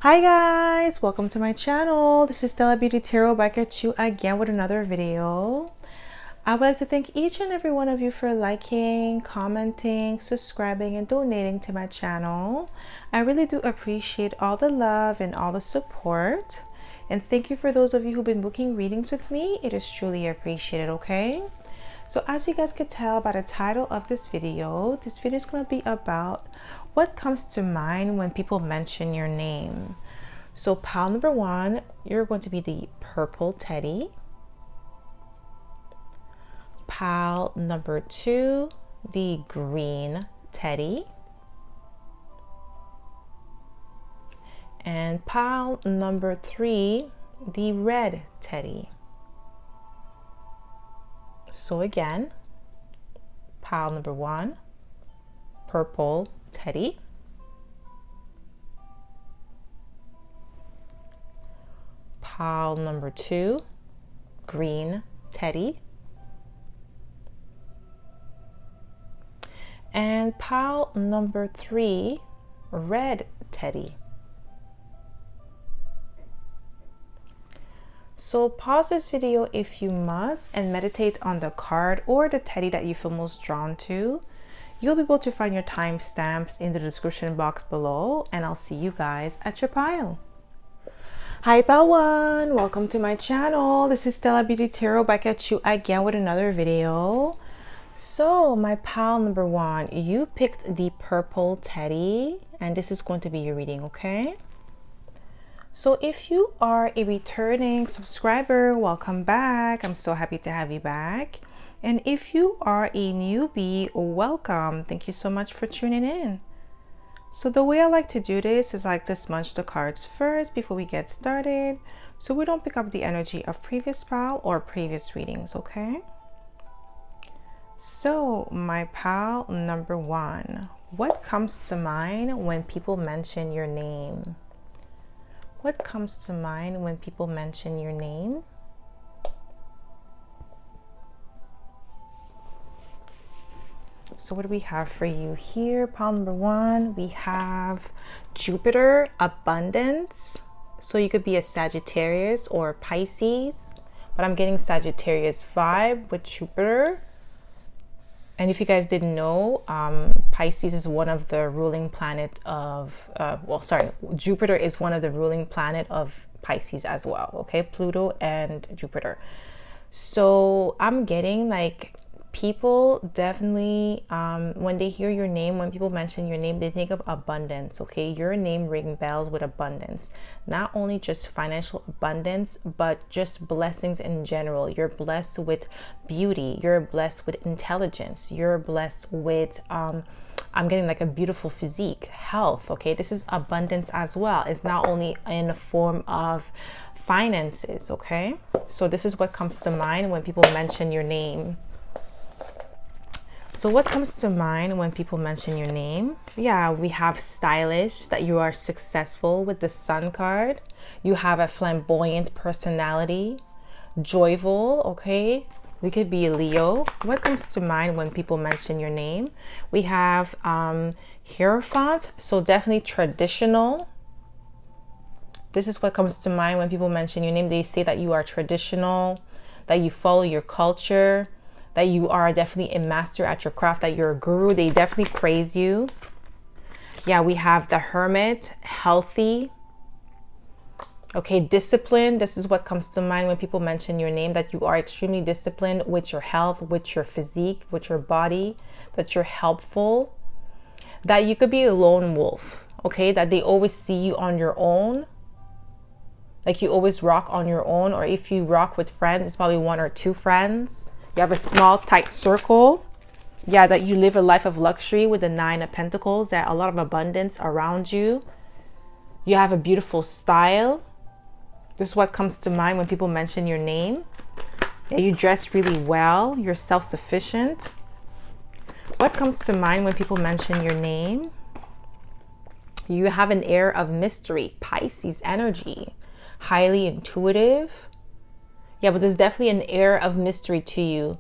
Hi guys, welcome to my channel. This is Stella Beauty Tarot back at you again with another video. I would like to thank each and every one of you for liking, commenting, subscribing, and donating to my channel. I really do appreciate all the love and all the support. And thank you for those of you who've been booking readings with me. It is truly appreciated, okay? So as you guys could tell by the title of this video is going to be about what comes to mind when people mention your name. So pile number one, you're going to be the purple teddy. Pile number two, the green teddy. And pile number three, the red teddy. So again, pile number one, purple teddy. Pile number two, green teddy. And pile number three, red teddy. So pause this video if you must and meditate on the card or the teddy that you feel most drawn to. You'll be able to find your timestamps in the description box below, and I'll see you guys at your pile. Hi pile one, welcome to my channel. This is Stella Beauty Tarot back at you again with another video. So my pile number one, you picked the purple teddy, and this is going to be your reading, okay? So if you are a returning subscriber, welcome back. I'm so happy to have you back. And if you are a newbie, welcome. Thank you so much for tuning in. So the way I like to do this is I like to smudge the cards first before we get started, so we don't pick up the energy of previous pile or previous readings, okay? So my pile number one, what comes to mind when people mention your name? What comes to mind when people mention your name? So what do we have for you here? Pile number one, we have Jupiter, abundance. So you could be a Sagittarius or Pisces, but I'm getting Sagittarius vibe with Jupiter. And if you guys didn't know, Pisces is one of the ruling planet of, Jupiter is one of the ruling planet of Pisces as well, okay? Pluto and Jupiter. So I'm getting like people definitely, when they hear your name, when people mention your name, they think of abundance, okay? Your name rings bells with abundance. Not only just financial abundance, but just blessings in general. You're blessed with beauty. You're blessed with intelligence. You're blessed with, I'm getting like a beautiful physique, health, okay? This is abundance as well. It's not only in the form of finances, okay? So this is what comes to mind when people mention your name. So what comes to mind when people mention your name? Yeah, we have stylish, that you are successful with the Sun card. You have a flamboyant personality, joyful, okay? We could be Leo. What comes to mind when people mention your name? We have Hierophant, so definitely traditional. This is what comes to mind when people mention your name. They say that you are traditional, that you follow your culture, that you are definitely a master at your craft, that you're a guru. They definitely praise you. Yeah, we have the Hermit, healthy. Okay, discipline. This is what comes to mind when people mention your name, that you are extremely disciplined with your health, with your physique, with your body, that you're helpful, that you could be a lone wolf, okay? That they always see you on your own. Like you always rock on your own, or if you rock with friends, it's probably one or two friends. You have a small, tight circle. Yeah, that you live a life of luxury with the Nine of Pentacles, that a lot of abundance around you. You have a beautiful style. This is what comes to mind when people mention your name. Yeah, you dress really well. You're self-sufficient. What comes to mind when people mention your name? You have an air of mystery, Pisces energy, highly intuitive. Yeah, but there's definitely an air of mystery to you.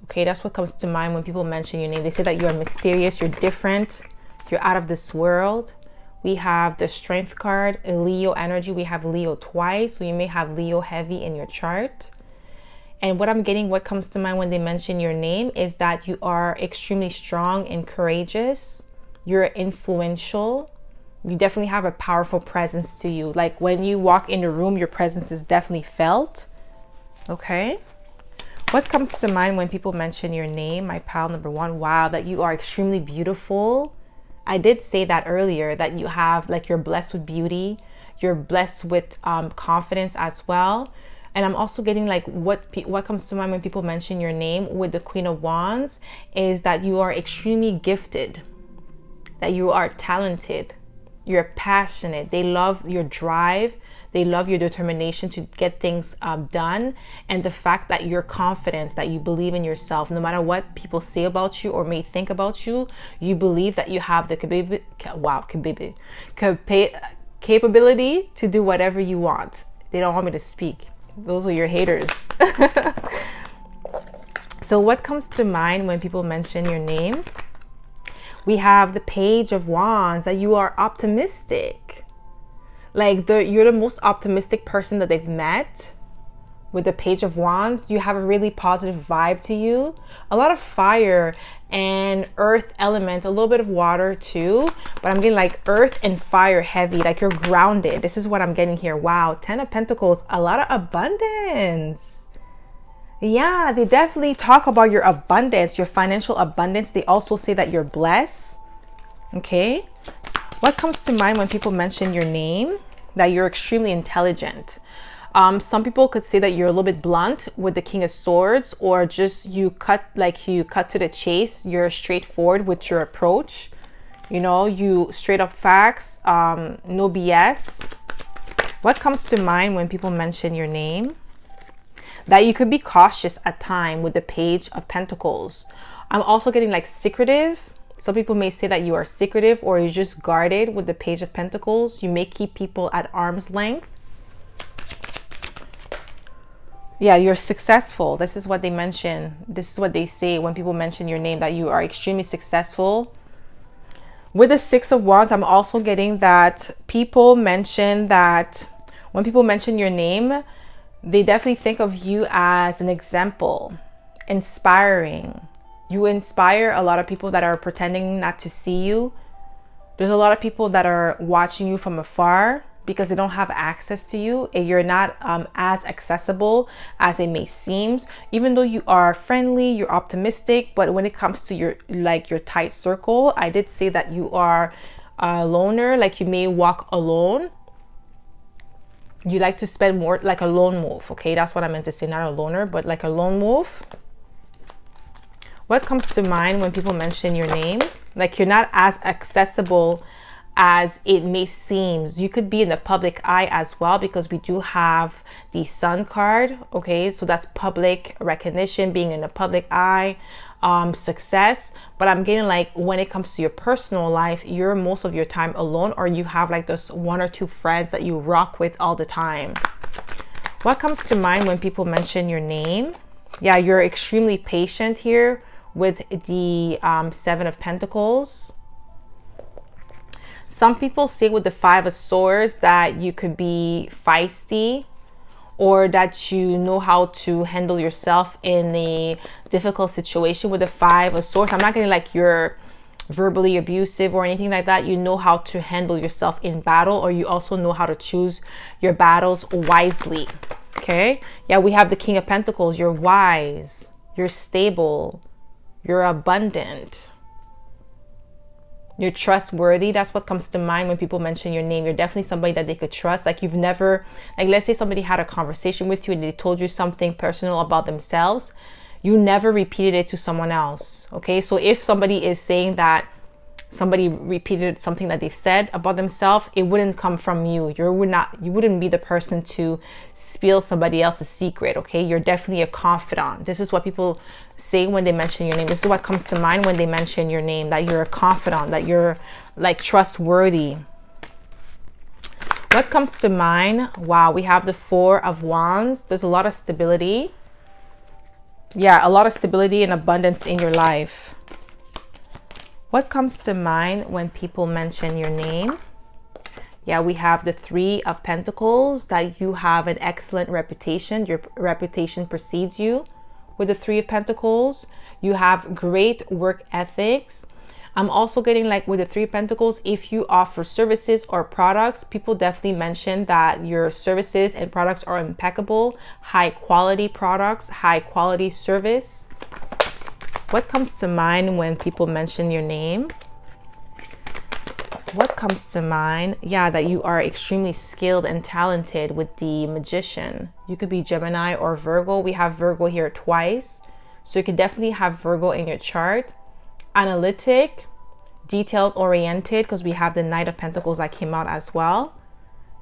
Okay, that's what comes to mind when people mention your name. They say that you're mysterious, you're different, you're out of this world. We have the Strength card, Leo energy. We have Leo twice, so you may have Leo heavy in your chart. And what I'm getting, what comes to mind when they mention your name is that you are extremely strong and courageous. You're influential. You definitely have a powerful presence to you. Like when you walk in the room, your presence is definitely felt. Okay. What comes to mind when people mention your name? My pile number one. Wow, that you are extremely beautiful. I did say that earlier, that you have, like, you're blessed with beauty. You're blessed with confidence as well. And I'm also getting like what comes to mind when people mention your name with the Queen of Wands is that you are extremely gifted, that you are talented, you're passionate. They love your drive. They love your determination to get things done. And the fact that you're confident, that you believe in yourself, no matter what people say about you or may think about you, you believe that you have the capability to do whatever you want. They don't want me to speak. Those are your haters. So what comes to mind when people mention your name? We have the Page of Wands, that you are optimistic. Like you're the most optimistic person that they've met. With the Page of Wands, you have a really positive vibe to you. A lot of fire and earth element, a little bit of water too. But I'm getting like earth and fire heavy, like you're grounded. This is what I'm getting here. Wow, 10 of Pentacles, a lot of abundance. Yeah, they definitely talk about your abundance, your financial abundance. They also say that you're blessed. Okay. What comes to mind when people mention your name? That you're extremely intelligent. Some people could say that you're a little bit blunt with the King of Swords, or just you cut to the chase. You're straightforward with your approach. You know, you straight up facts, no BS. What comes to mind when people mention your name? That you could be cautious at time with the Page of Pentacles. I'm also getting like secretive. Some people may say that you are secretive, or you're just guarded with the Page of Pentacles. You may keep people at arm's length. Yeah, you're successful. This is what they mention. This is what they say when people mention your name, that you are extremely successful. With the Six of Wands, I'm also getting that people mention that when people mention your name, they definitely think of you as an example, inspiring. You inspire a lot of people that are pretending not to see you. There's a lot of people that are watching you from afar because they don't have access to you. You're not as accessible as it may seem. Even though you are friendly, you're optimistic, but when it comes to your tight circle, I did say that you are a loner, like you may walk alone. You like to spend more, like a lone wolf. Okay, that's what I meant to say, not a loner, but like a lone wolf. What comes to mind when people mention your name? Like you're not as accessible as it may seem. You could be in the public eye as well, because we do have the Sun card. Okay, so that's public recognition, being in the public eye, success. But I'm getting like when it comes to your personal life, you're most of your time alone, or you have like those one or two friends that you rock with all the time. What comes to mind when people mention your name? Yeah, you're extremely patient here with the Seven of Pentacles. Some people say with the Five of Swords that you could be feisty, or that you know how to handle yourself in a difficult situation. With the Five of Swords, I'm not getting like you're verbally abusive or anything like that. You know how to handle yourself in battle, or you also know how to choose your battles wisely. Okay, yeah, we have the King of Pentacles. You're wise, you're stable, you're abundant, you're trustworthy. That's what comes to mind when people mention your name. You're definitely somebody that they could trust. Like you've never, like let's say somebody had a conversation with you and they told you something personal about themselves. You never repeated it to someone else. Okay, so if somebody is saying that somebody repeated something that they've said about themselves, it wouldn't come from you. You wouldn't be the person to spill somebody else's secret. Okay, you're definitely a confidant. This is what people say when they mention your name. This is what comes to mind when they mention your name, that you're a confidant, that you're like trustworthy. What comes to mind? Wow, we have the Four of Wands. There's a lot of stability. Yeah, a lot of stability and abundance in your life. What comes to mind when people mention your name? Yeah, we have the Three of Pentacles, that you have an excellent reputation. Your reputation precedes you with the Three of Pentacles. You have great work ethics. I'm also getting like with the Three of Pentacles, if you offer services or products, people definitely mention that your services and products are impeccable, high quality products, high quality service. What comes to mind when people mention your name? What comes to mind? Yeah, that you are extremely skilled and talented with the Magician. You could be Gemini or Virgo. We have Virgo here twice. So you could definitely have Virgo in your chart. Analytic, detailed oriented, because we have the Knight of Pentacles that came out as well.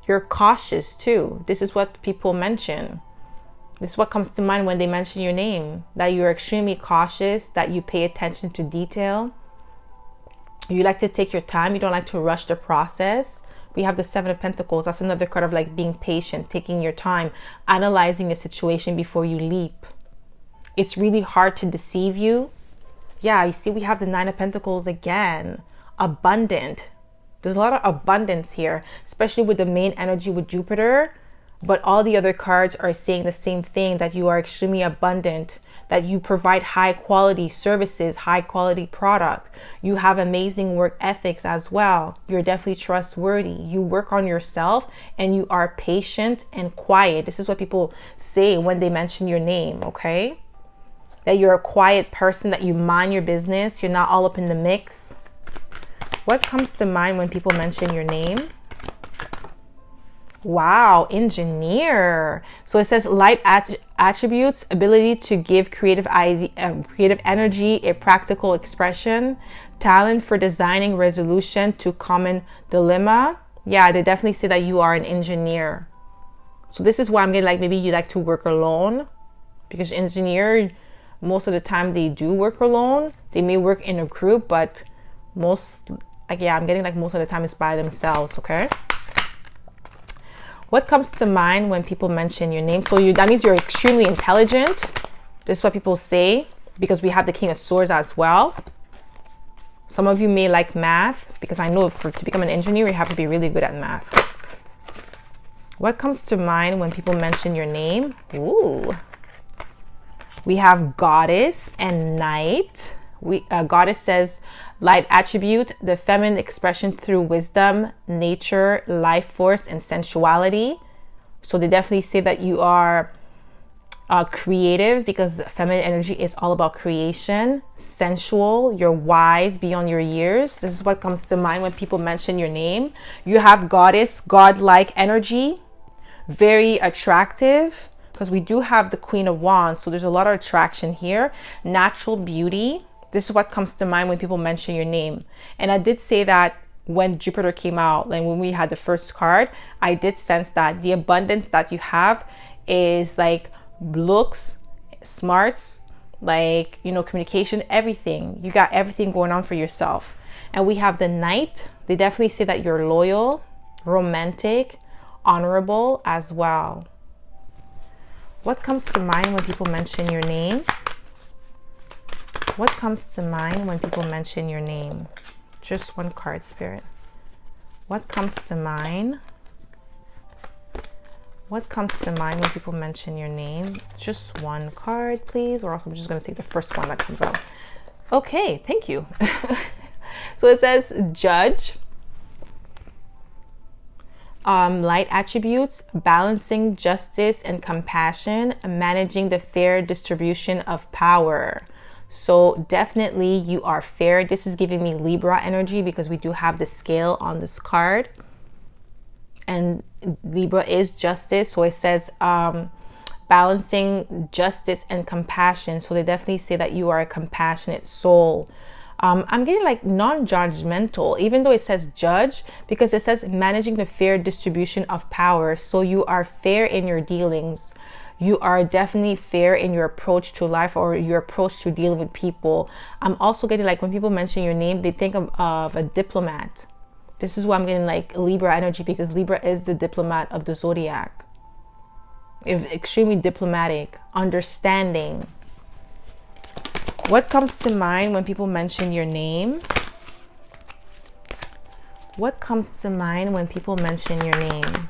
You're cautious too. This is what people mention. This is what comes to mind when they mention your name, that you're extremely cautious, that you pay attention to detail. You like to take your time. You don't like to rush the process. We have the Seven of Pentacles. That's another card of like being patient, taking your time, analyzing a situation before you leap. It's really hard to deceive you. Yeah, you see, we have the Nine of Pentacles again. Abundant. There's a lot of abundance here, especially with the main energy with Jupiter. But all the other cards are saying the same thing, that you are extremely abundant, that you provide high quality services, high quality product. You have amazing work ethics as well. You're definitely trustworthy. You work on yourself and you are patient and quiet. This is what people say when they mention your name, okay? That you're a quiet person, that you mind your business. You're not all up in the mix. What comes to mind when people mention your name? Wow, engineer. So it says light attributes, ability to give creative energy, a practical expression, talent for designing resolution to common dilemma. Yeah, they definitely say that you are an engineer. So this is why I'm getting like maybe you like to work alone, because engineer, most of the time they do work alone. They may work in a group, but most, like, yeah, I'm getting like most of the time it's by themselves, okay? What comes to mind when people mention your name? So that means you're extremely intelligent. This is what people say, because we have the King of Swords as well. Some of you may like math, because I know to become an engineer, you have to be really good at math. What comes to mind when people mention your name? Ooh. We have Goddess and Knight. Goddess says light attribute, the feminine expression through wisdom, nature, life force, and sensuality. So they definitely say that you are creative, because feminine energy is all about creation. Sensual, you're wise beyond your years. This is what comes to mind when people mention your name. You have Goddess, godlike energy, very attractive, because we do have the Queen of Wands. So there's a lot of attraction here. Natural beauty. This is what comes to mind when people mention your name. And I did say that when Jupiter came out, like when we had the first card, I did sense that the abundance that you have is like looks, smarts, like, you know, communication, everything. You got everything going on for yourself. And we have the Knight. They definitely say that you're loyal, romantic, honorable as well. What comes to mind when people mention your name? What comes to mind when people mention your name? Just one card, Spirit. What comes to mind? What comes to mind when people mention your name? Just one card, please, or else I'm just going to take the first one that comes out. Okay, thank you. So it says Judge. Light attributes, balancing justice and compassion, managing the fair distribution of power. So definitely you are fair. This is giving me Libra energy, because we do have the scale on this card, and Libra is justice. So it says balancing justice and compassion. So they definitely say that you are a compassionate soul. I'm getting like non-judgmental, even though it says judge, because it says managing the fair distribution of power. So you are fair in your dealings. You are definitely fair in your approach to life, or your approach to dealing with people. I'm also getting like when people mention your name, they think of a diplomat. This is why I'm getting like Libra energy, because Libra is the diplomat of the zodiac. Extremely diplomatic, understanding. What comes to mind when people mention your name? What comes to mind when people mention your name?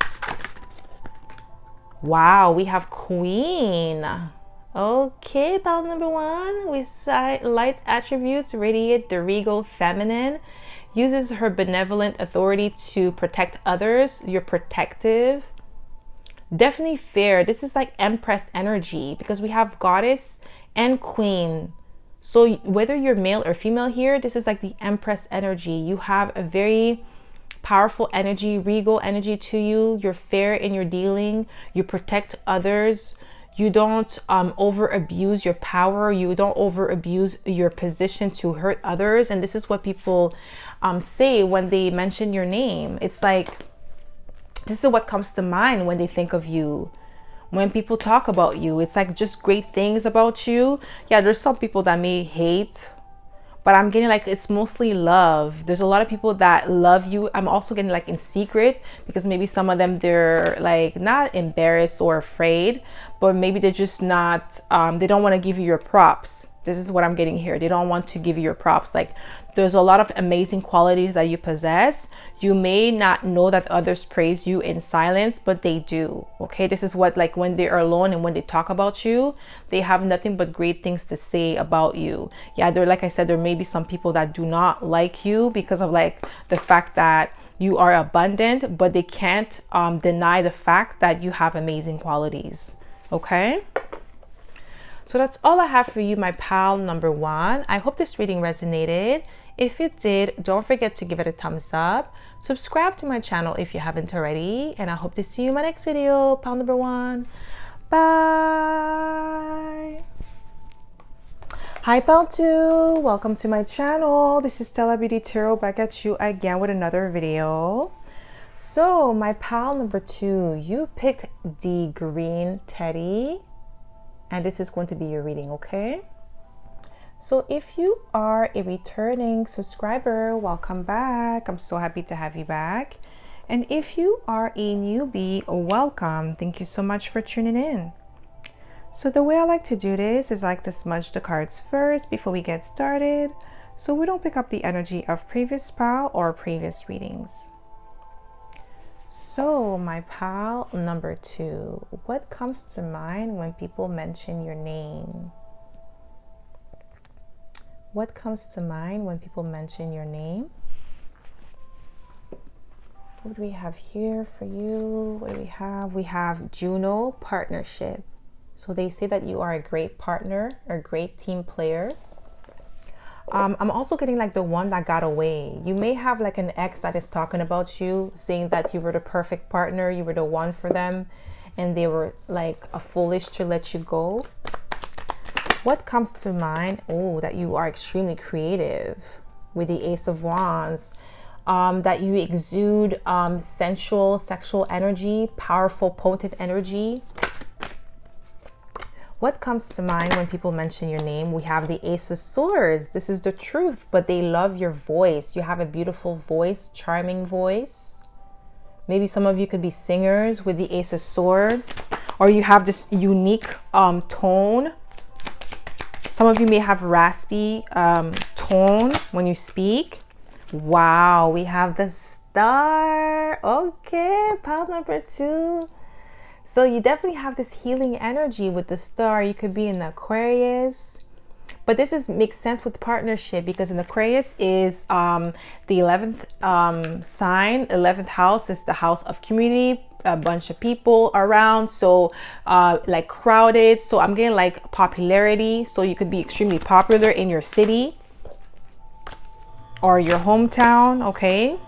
Wow, we have Queen. Okay, pal number one. We cite light attributes, radiate the regal feminine. Uses her benevolent authority to protect others. You're protective. Definitely fair. This is like Empress energy because we have Goddess and Queen. So whether you're male or female here, this is like the Empress energy. You have a very powerful energy, regal energy to you. You're fair in your dealing. You protect others. You don't over abuse your power. You don't over abuse your position to hurt others. And this is what people say when they mention your name. It's like, this is what comes to mind when they think of you. When people talk about you, it's like just great things about you. Yeah, there's some people that may hate, but I'm getting like it's mostly love. There's a lot of people that love you. I'm also getting like in secret because maybe some of them, they're like not embarrassed or afraid, but maybe they're just not, they don't want to give you your props. This is what I'm getting here. They don't want to give you your props. Like there's a lot of amazing qualities that you possess. You may not know that others praise you in silence, but they do. Okay, this is what, like when they are alone and when they talk about you, they have nothing but great things to say about you. Yeah, they're, like I said, there may be some people that do not like you because of like the fact that you are abundant, but they can't deny the fact that you have amazing qualities. Okay. So that's all I have for you, my pal number one. I hope this reading resonated. If it did, don't forget to give it a thumbs up. Subscribe to my channel if you haven't already. And I hope to see you in my next video, pal number one. Bye. Hi, pal two. Welcome to my channel. This is Stella Beauty Tarot back at you again with another video. So my pal number two, you picked the green teddy. And this is going to be your reading, okay? So if you are a returning subscriber, welcome back. I'm so happy to have you back. And if you are a newbie, welcome. Thank you so much for tuning in. So the way I like to do this is I like to smudge the cards first before we get started, so we don't pick up the energy of previous pal or previous readings. So my pal number two, what comes to mind when people mention your name? What comes to mind when people mention your name? What do we have here for you? What do we have? We have Juno, partnership. So they say that you are a great partner, a great team player. I'm also getting like the one that got away. You may have like an ex that is talking about you, saying that you were the perfect partner, you were the one for them, and they were like foolish to let you go. What comes to mind? Oh, that you are extremely creative with the Ace of Wands. That you exude sensual, sexual energy, powerful, potent energy. What comes to mind when people mention your name? We have the Ace of Swords. This is the truth, but they love your voice. You have a beautiful voice, charming voice. Maybe some of you could be singers with the Ace of Swords, or you have this unique tone. Some of you may have raspy tone when you speak. Wow, we have the Star. Okay, pile number two. So you definitely have this healing energy with the Star. You could be in Aquarius, but this makes sense with partnership because in Aquarius is the 11th sign. 11th house is the house of community, a bunch of people around, so like crowded. So I'm getting like popularity. So you could be extremely popular in your city or your hometown. Okay,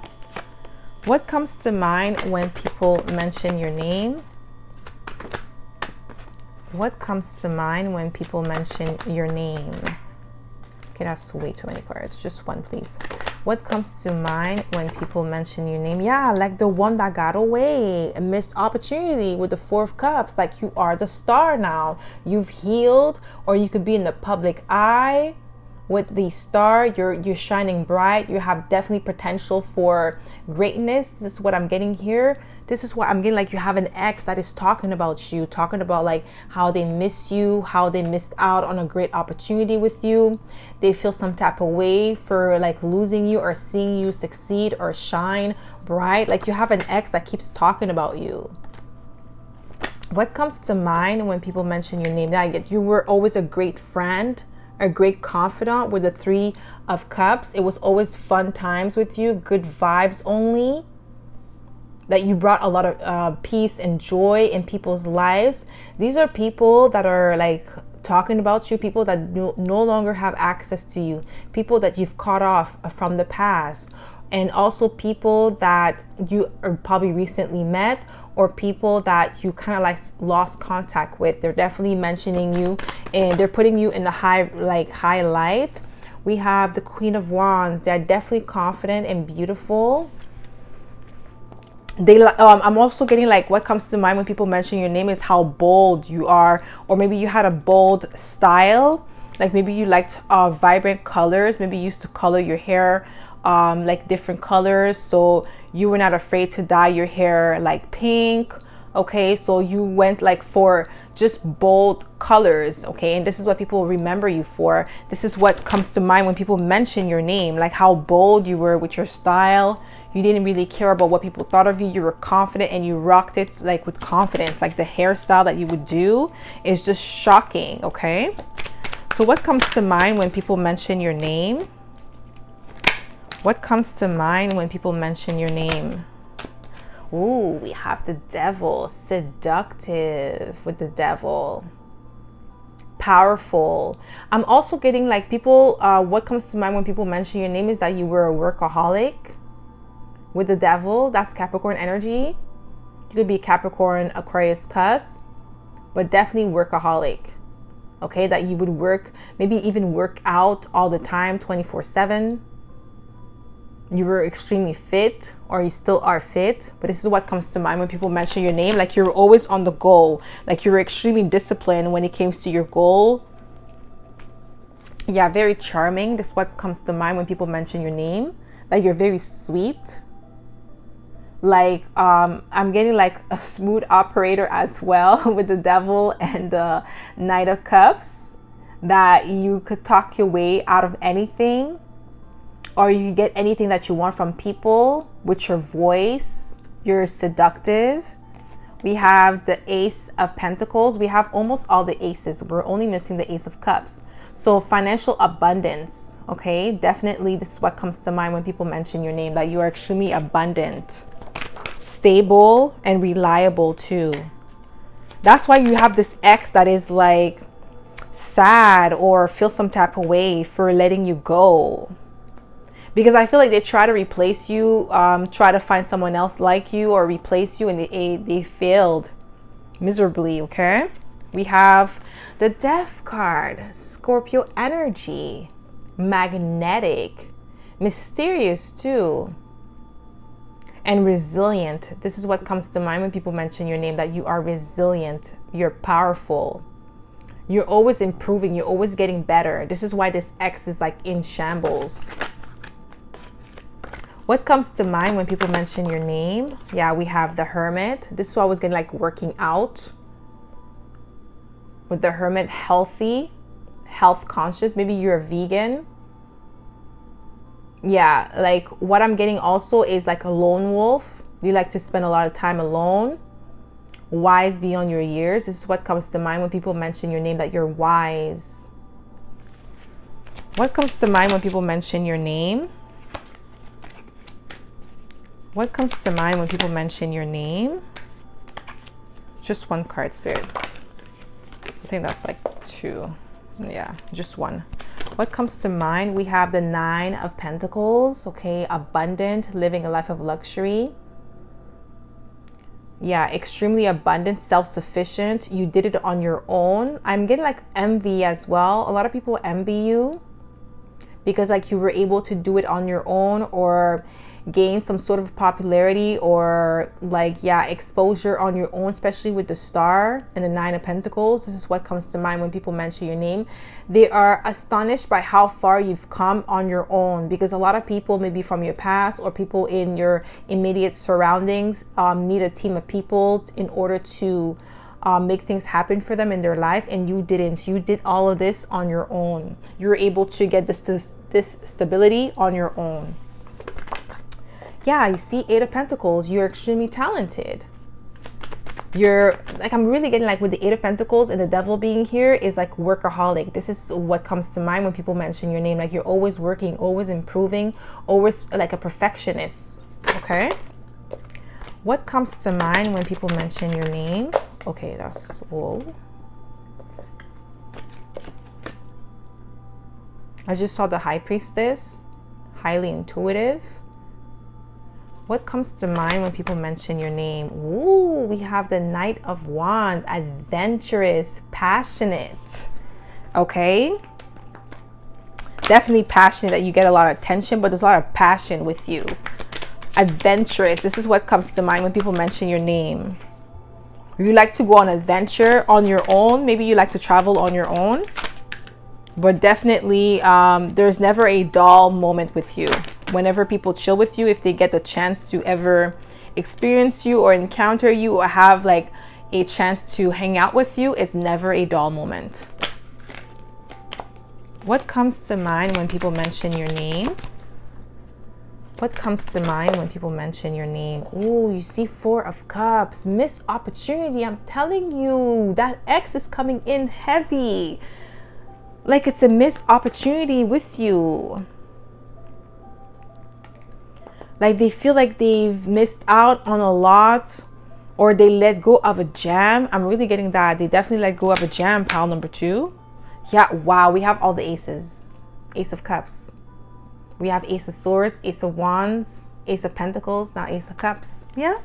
what comes to mind when people mention your name? What comes to mind when people mention your name? Okay, that's way too many cards. Just one, please. What comes to mind when people mention your name? Yeah, like the one that got away, a missed opportunity with the Four of Cups. Like you are the star now. You've healed, or you could be in the public eye. with the star. You're shining bright. You have definitely potential for greatness. This is what I'm getting here. This is what I'm getting, like you have an ex that is talking about you, talking about like how they miss you, how they missed out on a great opportunity with you. They feel some type of way for like losing you or seeing you succeed or shine bright. Like you have an ex that keeps talking about you. What comes to mind when people mention your name? I get you were always a great friend, a great confidant with the Three of Cups. It was always fun times with you, good vibes only. That you brought a lot of peace and joy in people's lives. These are people that are like talking about you, people that no longer have access to you, people that you've cut off from the past, and also people that you probably recently met, or people that you kind of like lost contact with. They're definitely mentioning you and they're putting you in the high light. We have the Queen of Wands. They're definitely confident and beautiful. I'm also getting like what comes to mind when people mention your name is how bold you are, or maybe you had a bold style. Like maybe you liked vibrant colors. Maybe you used to color your hair like different colors, so you were not afraid to dye your hair like pink. Okay, so you went like for just bold colors. Okay, and this is what people remember you for. This is what comes to mind when people mention your name, like how bold you were with your style. You didn't really care about what people thought of you. You were confident and you rocked it like with confidence. Like the hairstyle that you would do is just shocking. Okay, so what comes to mind when people mention your name? What comes to mind when people mention your name? Ooh, we have the Devil. Seductive with the Devil. Powerful. I'm also getting like people, what comes to mind when people mention your name is that you were a workaholic. With the Devil, that's Capricorn energy. You could be Capricorn, Aquarius, Cusp, but definitely workaholic. Okay, that you would work, maybe even work out all the time, 24/7. You were extremely fit, or you still are fit, but this is what comes to mind when people mention your name. Like you're always on the goal, like you were extremely disciplined when it came to your goal. Yeah, very charming. This is what comes to mind when people mention your name. Like you're very sweet. Like I'm getting like a smooth operator as well with the Devil and the Knight of Cups, that you could talk your way out of anything, or you get anything that you want from people with your voice. You're seductive. We have the Ace of Pentacles. We have almost all the aces. We're only missing the Ace of Cups. So financial abundance. Okay, definitely this is what comes to mind when people mention your name, that you are extremely abundant, stable, and reliable too. That's why you have this ex that is like sad or feel some type of way for letting you go. Because I feel like they try to replace you, try to find someone else like you or replace you, and they failed miserably. Okay, we have the Death card. Scorpio energy, magnetic, mysterious too, and resilient. This is what comes to mind when people mention your name, that you are resilient, you're powerful, you're always improving, you're always getting better. This is why this ex is like in shambles. What comes to mind when people mention your name? Yeah, we have the Hermit. This is why I was getting like working out. With the Hermit, healthy, health conscious. Maybe you're a vegan. Yeah, like what I'm getting also is like a lone wolf. You like to spend a lot of time alone. Wise beyond your years. This is what comes to mind when people mention your name, that you're wise. What comes to mind when people mention your name? What comes to mind when people mention your name? Just one card, Spirit. I think that's like two. Yeah, just one. What comes to mind? We have the Nine of Pentacles. Okay, abundant, living a life of luxury. Yeah, extremely abundant, self-sufficient. You did it on your own. I'm getting like envy as well. A lot of people envy you because like you were able to do it on your own, or gain some sort of popularity or like, yeah, exposure on your own, especially with the Star and the Nine of Pentacles. This is what comes to mind when people mention your name. They are astonished by how far you've come on your own, because a lot of people, maybe from your past or people in your immediate surroundings, need a team of people in order to make things happen for them in their life, and you didn't. You did all of this on your own. You were able to get this stability on your own. Yeah, you see, Eight of Pentacles, you're extremely talented. You're like, I'm really getting like with the Eight of Pentacles and the Devil being here is like workaholic. This is what comes to mind when people mention your name. Like, you're always working, always improving, always like a perfectionist. Okay, what comes to mind when people mention your name? Okay, that's, whoa. I just saw the High Priestess, highly intuitive. What comes to mind when people mention your name? Ooh, we have the Knight of Wands, adventurous, passionate. Okay, definitely passionate, that you get a lot of attention, but there's a lot of passion with you. Adventurous, this is what comes to mind when people mention your name. You like to go on an adventure on your own. Maybe you like to travel on your own, but definitely there's never a dull moment with you. Whenever people chill with you, if they get the chance to ever experience you or encounter you or have like a chance to hang out with you, it's never a dull moment. What comes to mind when people mention your name? What comes to mind when people mention your name? Ooh, you see Four of Cups, missed opportunity. I'm telling you, that X is coming in heavy. Like, it's a missed opportunity with you. Like, they feel like they've missed out on a lot, or they let go of a gem. I'm really getting that. They definitely let go of a gem, pile number 2. Yeah, wow, we have all the aces. Ace of Cups. We have Ace of Swords, Ace of Wands, Ace of Pentacles, now Ace of Cups. Yeah.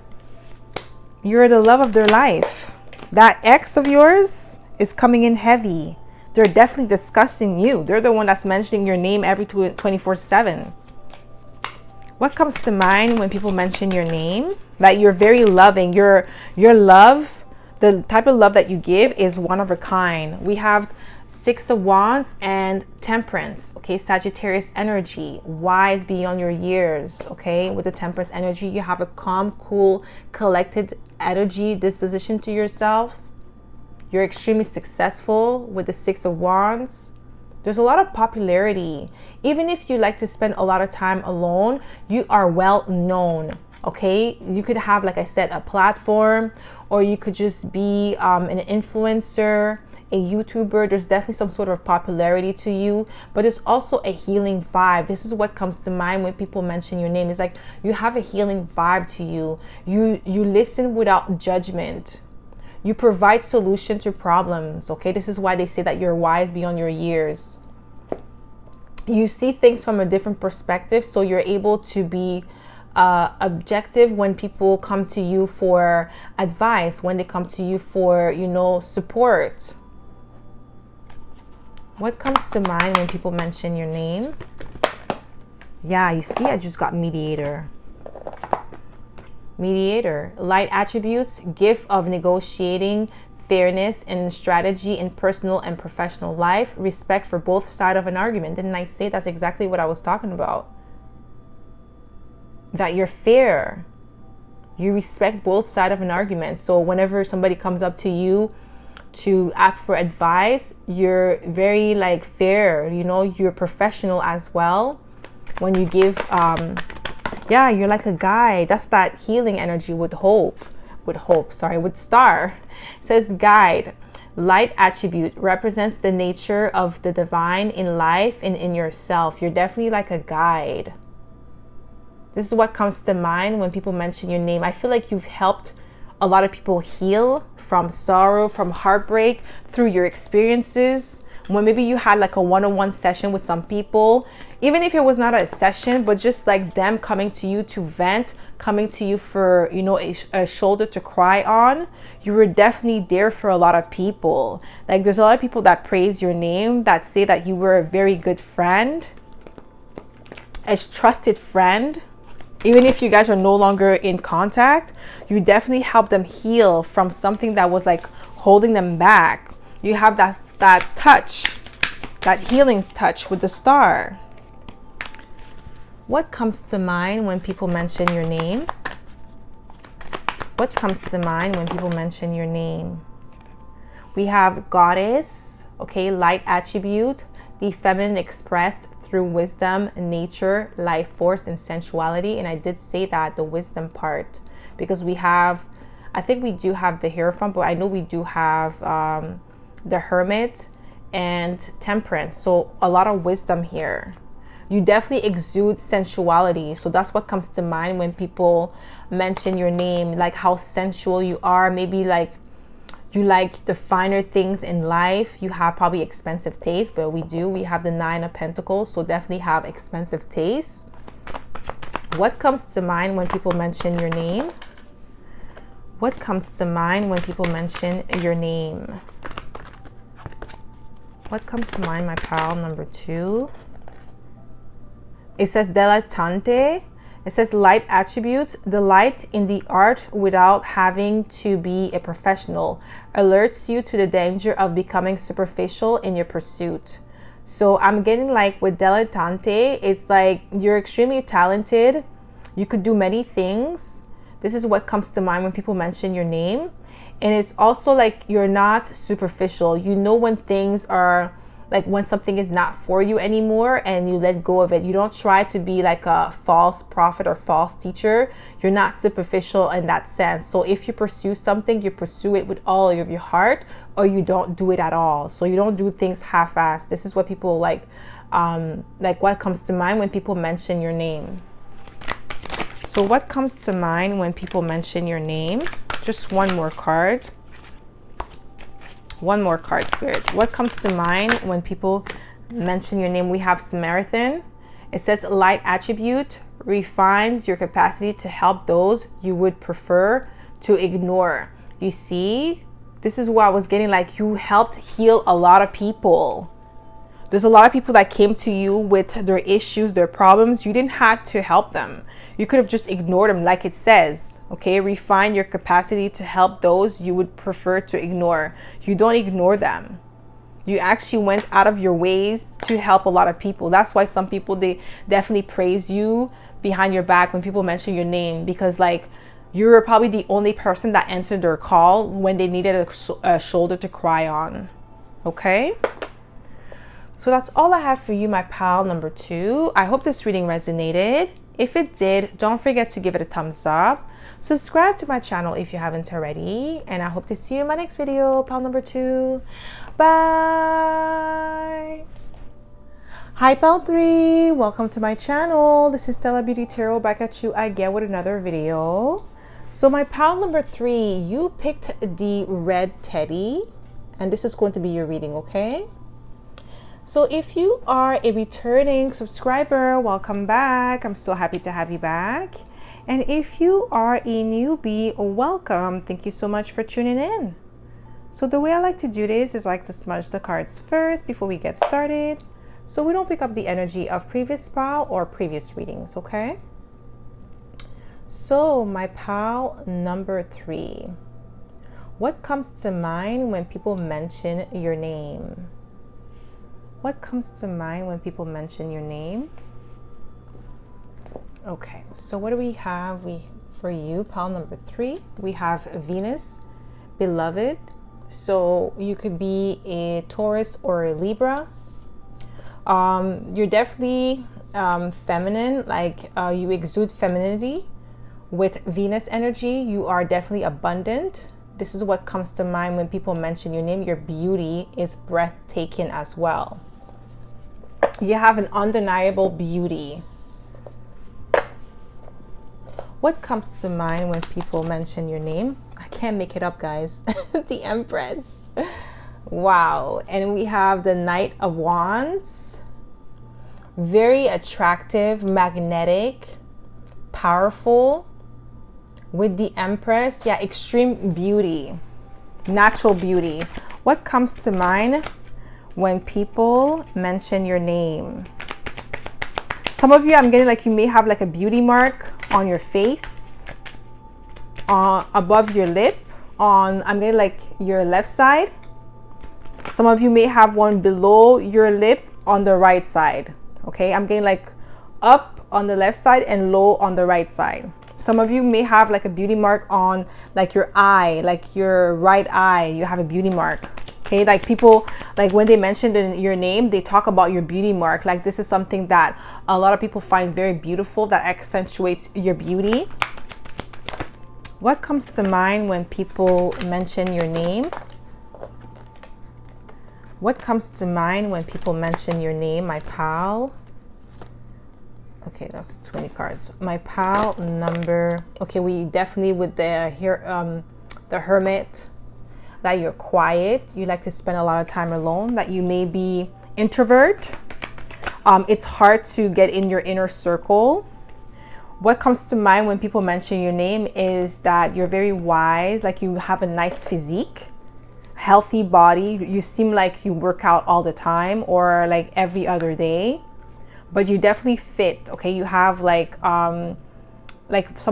You're the love of their life. That ex of yours is coming in heavy. They're definitely discussing you. They're the one that's mentioning your name every 24/7. What comes to mind when people mention your name? That you're very loving. Your love, the type of love that you give is one of a kind. We have Six of Wands and Temperance. Okay, Sagittarius energy, wise beyond your years. Okay, with the Temperance energy, you have a calm, cool, collected energy, disposition to yourself. You're extremely successful with the Six of Wands. There's a lot of popularity. Even if you like to spend a lot of time alone, you are well known. Okay, you could have, like I said, a platform, or you could just be an influencer, a YouTuber. There's definitely some sort of popularity to you, but it's also a healing vibe. This is what comes to mind when people mention your name. It's like you have a healing vibe to you. You listen without judgment. You provide solution to problems. Okay, this is why they say that you're wise beyond your years. You see things from a different perspective, so you're able to be objective when people come to you for advice, when they come to you for, you know, support. What comes to mind when people mention your name? Yeah, you see, I just got Mediator. Mediator, light attributes, gift of negotiating, fairness and strategy in personal and professional life, respect for both sides of an argument. Didn't I say that's exactly what I was talking about? That you're fair. You respect both sides of an argument. So whenever somebody comes up to you to ask for advice, you're very like fair, you know, you're professional as well. When you give, yeah, you're like a guide. That's that healing energy with with Star. It says guide, light attribute, represents the nature of the divine in life and in yourself. You're definitely like a guide. This is what comes to mind when people mention your name. I feel like you've helped a lot of people heal from sorrow, from heartbreak, through your experiences. When maybe you had like a one-on-one session with some people, even if it was not a session, but just like them coming to you to vent, coming to you for, you know, a shoulder to cry on, you were definitely there for a lot of people. Like, there's a lot of people that praise your name, that say that you were a very good friend, a trusted friend. Even if you guys are no longer in contact, you definitely help them heal from something that was like holding them back. You have that touch, that healing touch with the star. What comes to mind when people mention your name? What comes to mind when people mention your name? We have goddess, okay, light attribute, the feminine expressed through wisdom, nature, life force, and sensuality. And I did say that, the wisdom part, because we have, I think we do have the Hierophant, but I know we do have the Hermit and Temperance. So a lot of wisdom here. You definitely exude sensuality. So that's what comes to mind when people mention your name, like how sensual you are. Maybe like you like the finer things in life. You have probably expensive taste, but we have the 9 of Pentacles, so definitely have expensive taste. What comes to mind when people mention your name? What comes to mind when people mention your name? What comes to mind, my pal number 2? It says dilettante. It says light attributes, delight in the art without having to be a professional, alerts you to the danger of becoming superficial in your pursuit. So I'm getting like with dilettante, it's like you're extremely talented. You could do many things. This is what comes to mind when people mention your name. And it's also like you're not superficial. You know when things are, like when something is not for you anymore and you let go of it. You don't try to be like a false prophet or false teacher. You're not superficial in that sense. So if you pursue something, you pursue it with all of your heart, or you don't do it at all. So you don't do things half-assed. This is what people like what comes to mind when people mention your name. So what comes to mind when people mention your name? Just one more card. One more card, Spirit. What comes to mind when people mention your name? We have Samaritan. It says light attribute refines your capacity to help those you would prefer to ignore. You see, this is what I was getting, like you helped heal a lot of people. There's a lot of people that came to you with their issues, their problems. You didn't have to help them. You could have just ignored them, like it says. Okay, refine your capacity to help those you would prefer to ignore. You don't ignore them. You actually went out of your ways to help a lot of people. That's why some people, they definitely praise you behind your back when people mention your name, because like you're probably the only person that answered their call when they needed a shoulder to cry on. Okay, so that's all I have for you, my pal number 2. I hope this reading resonated. If it did, don't forget to give it a thumbs up. Subscribe to my channel if you haven't already. And I hope to see you in my next video, pal number 2. Bye. Hi, pal 3. Welcome to my channel. This is Stella Beauty Tarot back at you again with another video. So my pal number 3, you picked the red teddy. And this is going to be your reading, okay? So if you are a returning subscriber, welcome back. I'm so happy to have you back. And if you are a newbie, welcome. Thank you so much for tuning in. So the way I like to do this is I like to smudge the cards first before we get started, so we don't pick up the energy of previous pal or previous readings, okay? So my pal number 3, what comes to mind when people mention your name? What comes to mind when people mention your name? Okay, so what do we have for you, pal number 3? We have Venus, beloved. So you could be a Taurus or a Libra. You're definitely feminine, like you exude femininity with Venus energy. You are definitely abundant. This is what comes to mind when people mention your name. Your beauty is breathtaking as well. You have an undeniable beauty. What comes to mind when people mention your name? I can't make it up, guys. The Empress. Wow. And we have the Knight of Wands. Very attractive, magnetic, powerful. With the Empress, yeah, extreme beauty, natural beauty. What comes to mind when people mention your name? Some of you, I'm getting like you may have like a beauty mark on your face, above your lip, I'm getting like your left side. Some of you may have one below your lip on the right side. Okay, I'm getting like up on the left side and low on the right side. Some of you may have like a beauty mark on like your eye, like your right eye. You have a beauty mark. Okay, like people, like when they mention your name, they talk about your beauty mark. Like this is something that a lot of people find very beautiful, that accentuates your beauty. What comes to mind when people mention your name? What comes to mind when people mention your name, my pal? Okay, that's 20 cards. My pal number. Okay, we definitely with the hermit, that you're quiet. You like to spend a lot of time alone. That you may be introvert. It's hard to get in your inner circle. What comes to mind when people mention your name is that you're very wise. Like you have a nice physique, healthy body. You seem like you work out all the time or like every other day. But you definitely fit. Okay, you have like some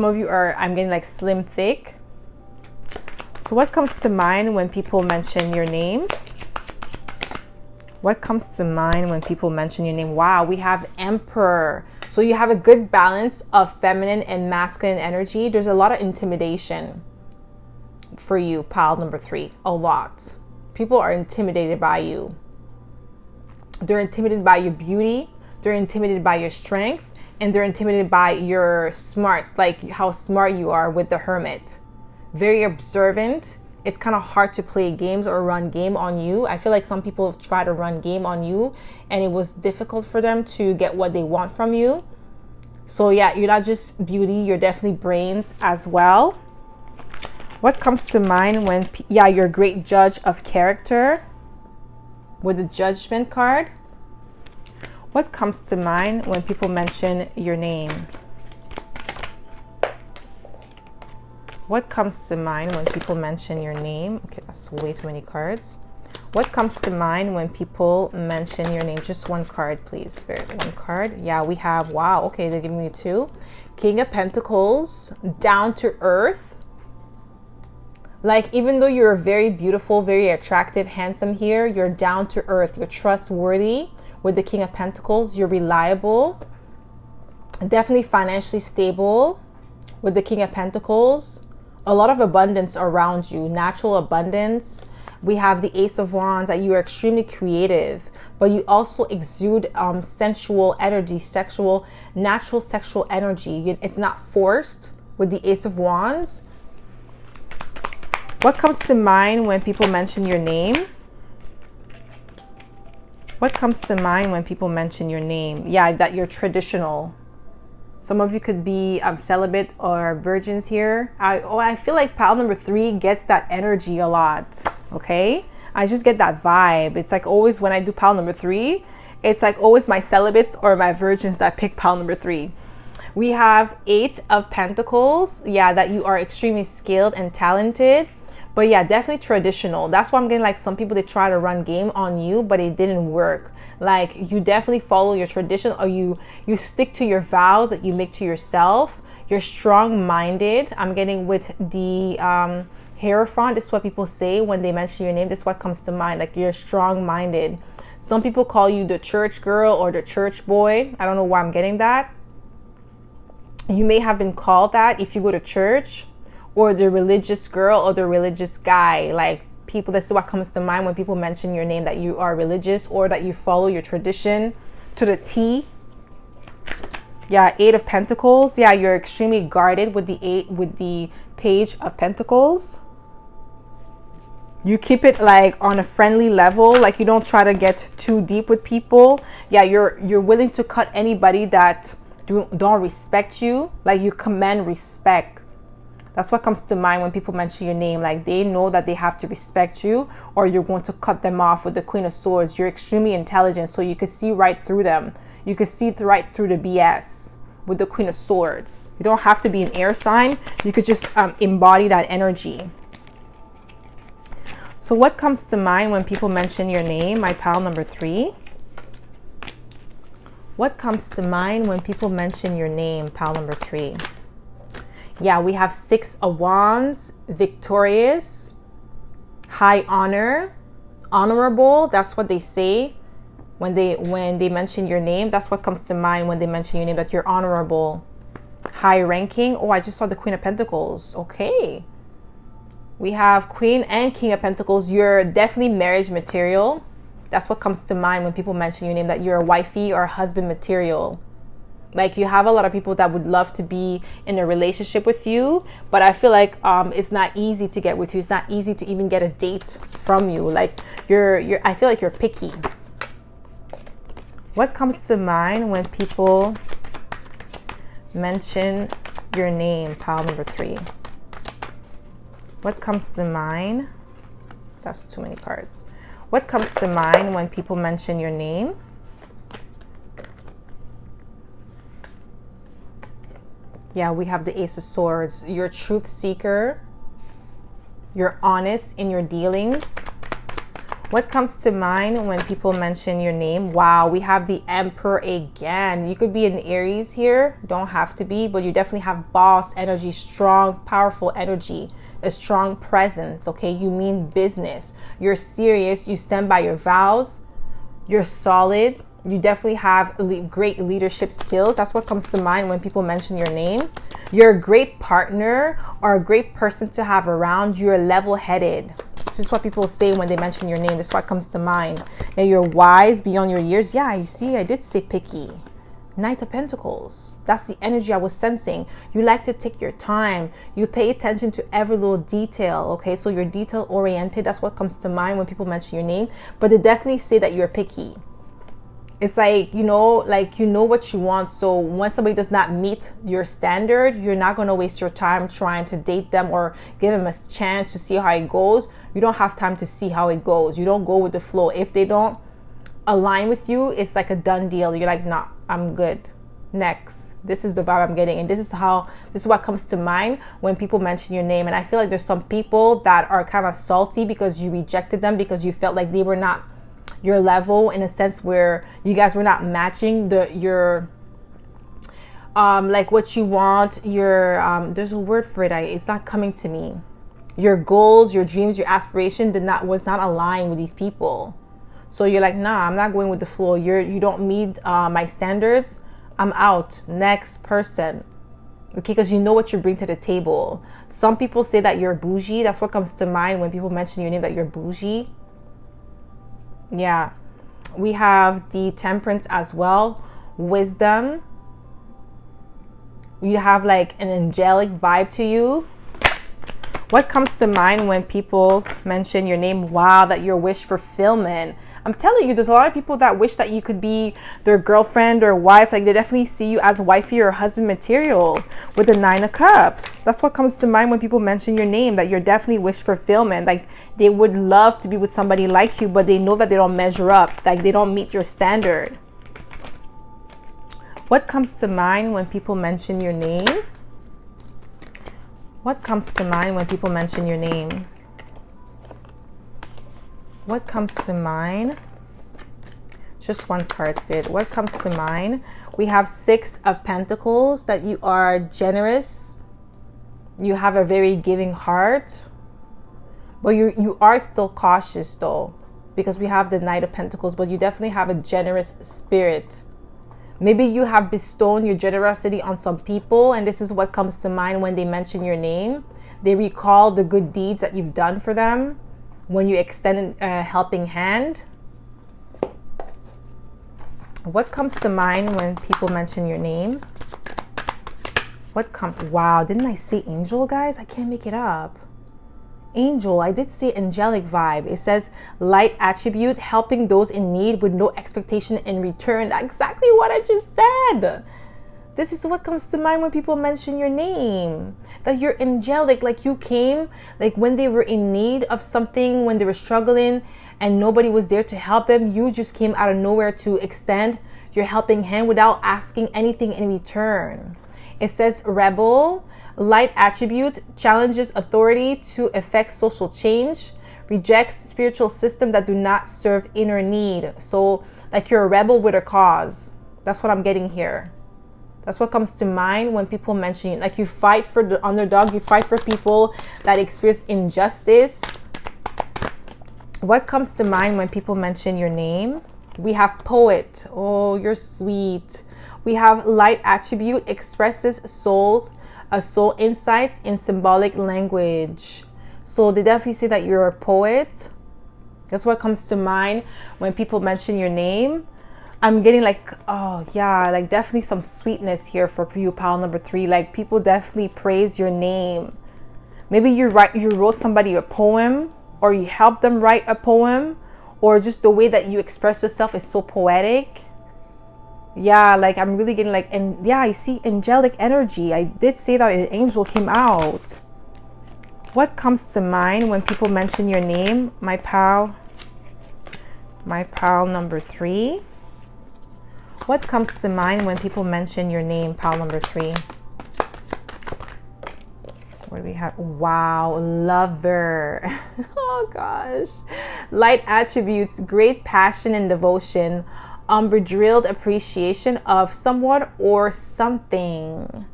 of you are, I'm getting like slim thick. So what comes to mind when people mention your name? What comes to mind when people mention your name? Wow, we have Emperor. So you have a good balance of feminine and masculine energy. There's a lot of intimidation for you, pile number 3. A lot. People are intimidated by you. They're intimidated by your beauty. They're intimidated by your strength, and they're intimidated by your smarts, like how smart you are with the hermit. Very observant. It's kind of hard to play games or run game on you. I feel like some people have tried to run game on you and it was difficult for them to get what they want from you. So yeah, you're not just beauty, you're definitely brains as well. What comes to mind when, you're a great judge of character with the Judgment card. What comes to mind when people mention your name? What comes to mind when people mention your name? Okay, that's way too many cards. What comes to mind when people mention your name? Just one card, please, Spirit. One card. Yeah, we have, wow, okay, they're giving me 2. King of Pentacles, down to earth. Like, even though you're very beautiful, very attractive, handsome here, you're down to earth. You're trustworthy. With the King of Pentacles, you're reliable, definitely financially stable. With the King of Pentacles, a lot of abundance around you, natural abundance. We have the Ace of Wands, that you are extremely creative, but you also exude sensual energy, natural sexual energy. It's not forced with the Ace of Wands. What comes to mind when people mention your name? What comes to mind when people mention your name? Yeah, that you're traditional. Some of you could be celibate or virgins here. I feel like pile number 3 gets that energy a lot. Okay, I just get that vibe. It's like always when I do pile number 3, it's like always my celibates or my virgins that pick pile number 3. We have 8 of Pentacles. Yeah, that you are extremely skilled and talented. But yeah, definitely traditional. That's why I'm getting like some people, they try to run game on you, but it didn't work. Like you definitely follow your tradition, or you stick to your vows that you make to yourself. You're strong-minded. I'm getting with the Hierophant. This is what people say when they mention your name. This is what comes to mind. Like you're strong-minded. Some people call you the church girl or the church boy. I don't know why I'm getting that. You may have been called that if you go to church, or the religious girl or the religious guy. Like people, that's what comes to mind when people mention your name, that you are religious or that you follow your tradition to the T. Yeah, 8 of Pentacles. Yeah, you're extremely guarded with the Page of Pentacles. You keep it like on a friendly level, like you don't try to get too deep with people. Yeah, you're willing to cut anybody that don't respect you. Like you command respect. That's what comes to mind when people mention your name. Like they know that they have to respect you, or you're going to cut them off. With the Queen of Swords, you're extremely intelligent, so you can see right through them. You can see right through the BS with the Queen of Swords. You don't have to be an air sign. You could just embody that energy. So what comes to mind when people mention your name, my pal number 3? What comes to mind when people mention your name? Pile number 3. Yeah, we have 6 of Wands, victorious, high honor, honorable. That's what they say when they mention your name. That's what comes to mind when they mention your name, that you're honorable, high ranking. Oh, I just saw the Queen of Pentacles. Okay. We have Queen and King of Pentacles. You're definitely marriage material. That's what comes to mind when people mention your name, that you're a wifey or a husband material. Like, you have a lot of people that would love to be in a relationship with you, but I feel like it's not easy to get with you. It's not easy to even get a date from you. Like, I feel like you're picky. What comes to mind when people mention your name? Pile number 3. What comes to mind? That's too many cards. What comes to mind when people mention your name? Yeah, we have the Ace of Swords. You're a truth seeker. You're honest in your dealings. What comes to mind when people mention your name? Wow, we have the Emperor again. You could be an Aries here. Don't have to be, but you definitely have boss energy, strong, powerful energy, a strong presence, okay? You mean business. You're serious. You stand by your vows. You're solid. You definitely have great leadership skills. That's what comes to mind when people mention your name. You're a great partner or a great person to have around. You're level-headed. This is what people say when they mention your name. This is what comes to mind. That you're wise beyond your years. Yeah, you see, I did say picky. Knight of Pentacles. That's the energy I was sensing. You like to take your time. You pay attention to every little detail, okay? So you're detail-oriented. That's what comes to mind when people mention your name. But they definitely say that you're picky. It's like, you know what you want. So when somebody does not meet your standard, you're not going to waste your time trying to date them or give them a chance to see how it goes. You don't have time to see how it goes. You don't go with the flow. If they don't align with you, it's like a done deal. You're like, nah, I'm good. Next. This is the vibe I'm getting. And this is what comes to mind when people mention your name. And I feel like there's some people that are kind of salty because you rejected them, because you felt like they were not your level, in a sense where you guys were not matching your like what you want, your there's a word for it, it's not coming to me. Your goals, your dreams, your aspiration was not aligned with these people. So you're like, nah, I'm not going with the flow. You don't meet my standards. I'm out. Next person. Okay, because you know what you bring to the table. Some people say that you're bougie. That's what comes to mind when people mention your name, that you're bougie. Yeah, we have the Temperance as well. Wisdom. You have like an angelic vibe to you. What comes to mind when people mention your name? Wow, that your wish fulfillment. I'm telling you, there's a lot of people that wish that you could be their girlfriend or wife. Like, they definitely see you as wifey or husband material with the 9 of Cups. That's what comes to mind when people mention your name, that you're definitely wish fulfillment. Like, they would love to be with somebody like you, but they know that they don't measure up. Like, they don't meet your standard. What comes to mind when people mention your name? What comes to mind when people mention your name? What comes to mind? Just one card, Spirit. What comes to mind? We have 6 of Pentacles, that you are generous. You have a very giving heart. But you are still cautious, though, because we have the Knight of Pentacles, but you definitely have a generous spirit. Maybe you have bestowed your generosity on some people, and this is what comes to mind when they mention your name. They recall the good deeds that you've done for them when you extend a helping hand. What comes to mind when people mention your name? Wow, didn't I say angel, guys? I can't make it up. Angel, I did say angelic vibe. It says light attribute, helping those in need with no expectation in return. That's exactly what I just said. This is what comes to mind when people mention your name, that you're angelic. Like, you came, like, when they were in need of something, when they were struggling and nobody was there to help them, you just came out of nowhere to extend your helping hand without asking anything in return. It says rebel, light attribute, challenges authority to effect social change, rejects spiritual system that do not serve inner need. So like, you're a rebel with a cause. That's what I'm getting here. That's what comes to mind when people mention it. Like you fight for the underdog, you fight for people that experience injustice. What comes to mind when people mention your name? We have poet. Oh, you're sweet. We have light attribute, expresses soul insights in symbolic language. So they definitely say that you're a poet. That's what comes to mind when people mention your name. I'm getting like, oh yeah, like definitely some sweetness here for you, pile number 3. Like people definitely praise your name. Maybe you wrote somebody a poem, or you helped them write a poem, or just the way that you express yourself is so poetic. Yeah, like I'm really getting like, and yeah, I see angelic energy. I did say that an angel came out. What comes to mind when people mention your name, my pal number 3? What comes to mind when people mention your name, pal number 3? What do we have? Wow, lover. Oh gosh. Light attributes, great passion and devotion, unbridled appreciation of someone or something.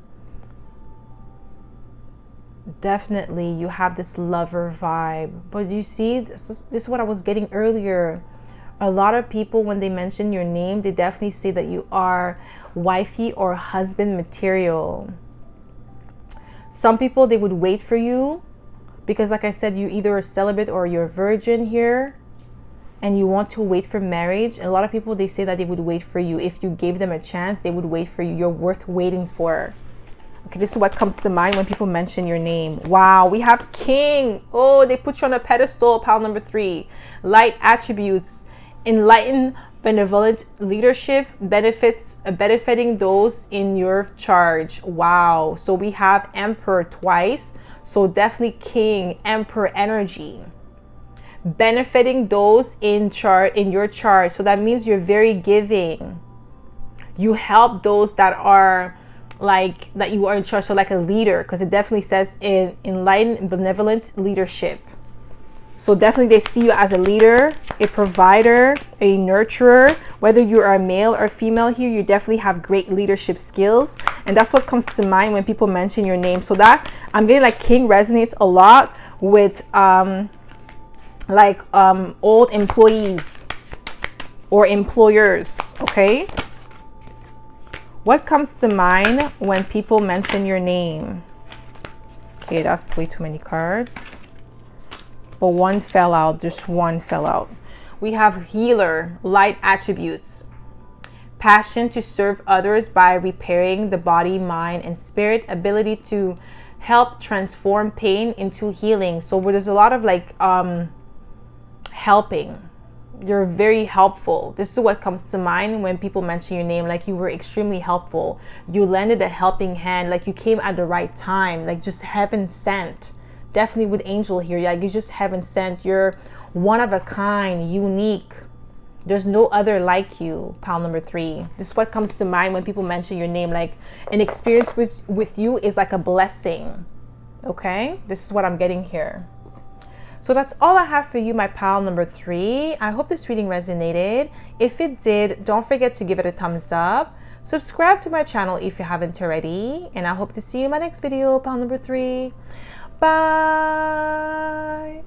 Definitely, you have this lover vibe. But you see, this is what I was getting earlier. A lot of people, when they mention your name, they definitely say that you are wifey or husband material. Some people, they would wait for you because, like I said, you either are celibate or you're a virgin here and you want to wait for marriage. And a lot of people, they say that they would wait for you. If you gave them a chance, they would wait for you. You're worth waiting for. Okay, this is what comes to mind when people mention your name. Wow, we have king. Oh, they put you on a pedestal, pile number 3. Light attributes, enlightened, benevolent leadership, benefiting those in your charge. Wow. So we have emperor twice. So definitely king, emperor energy. Benefiting those in your charge. So that means you're very giving. You help those that are like, that you are in charge. So like a leader, because it definitely says in enlightened, benevolent leadership. So definitely they see you as a leader, a provider, a nurturer. Whether you are a male or female here, you definitely have great leadership skills. And that's what comes to mind when people mention your name. So that, I'm getting like king resonates a lot with old employees or employers, okay? What comes to mind when people mention your name? Okay, that's way too many cards. But one fell out, just one fell out. We have healer, light attributes, passion to serve others by repairing the body, mind, and spirit, ability to help transform pain into healing. So where there's a lot of like helping. You're very helpful. This is what comes to mind when people mention your name. Like you were extremely helpful. You lended a helping hand. Like you came at the right time. Like just heaven sent. Definitely with angel here. Like you just heaven sent. You're one of a kind, unique. There's no other like you, pile number 3. This is what comes to mind when people mention your name. Like an experience with you is like a blessing. Okay? This is what I'm getting here. So that's all I have for you, my pile number 3. I hope this reading resonated. If it did, don't forget to give it a thumbs up. Subscribe to my channel if you haven't already. And I hope to see you in my next video, pile number 3. Bye.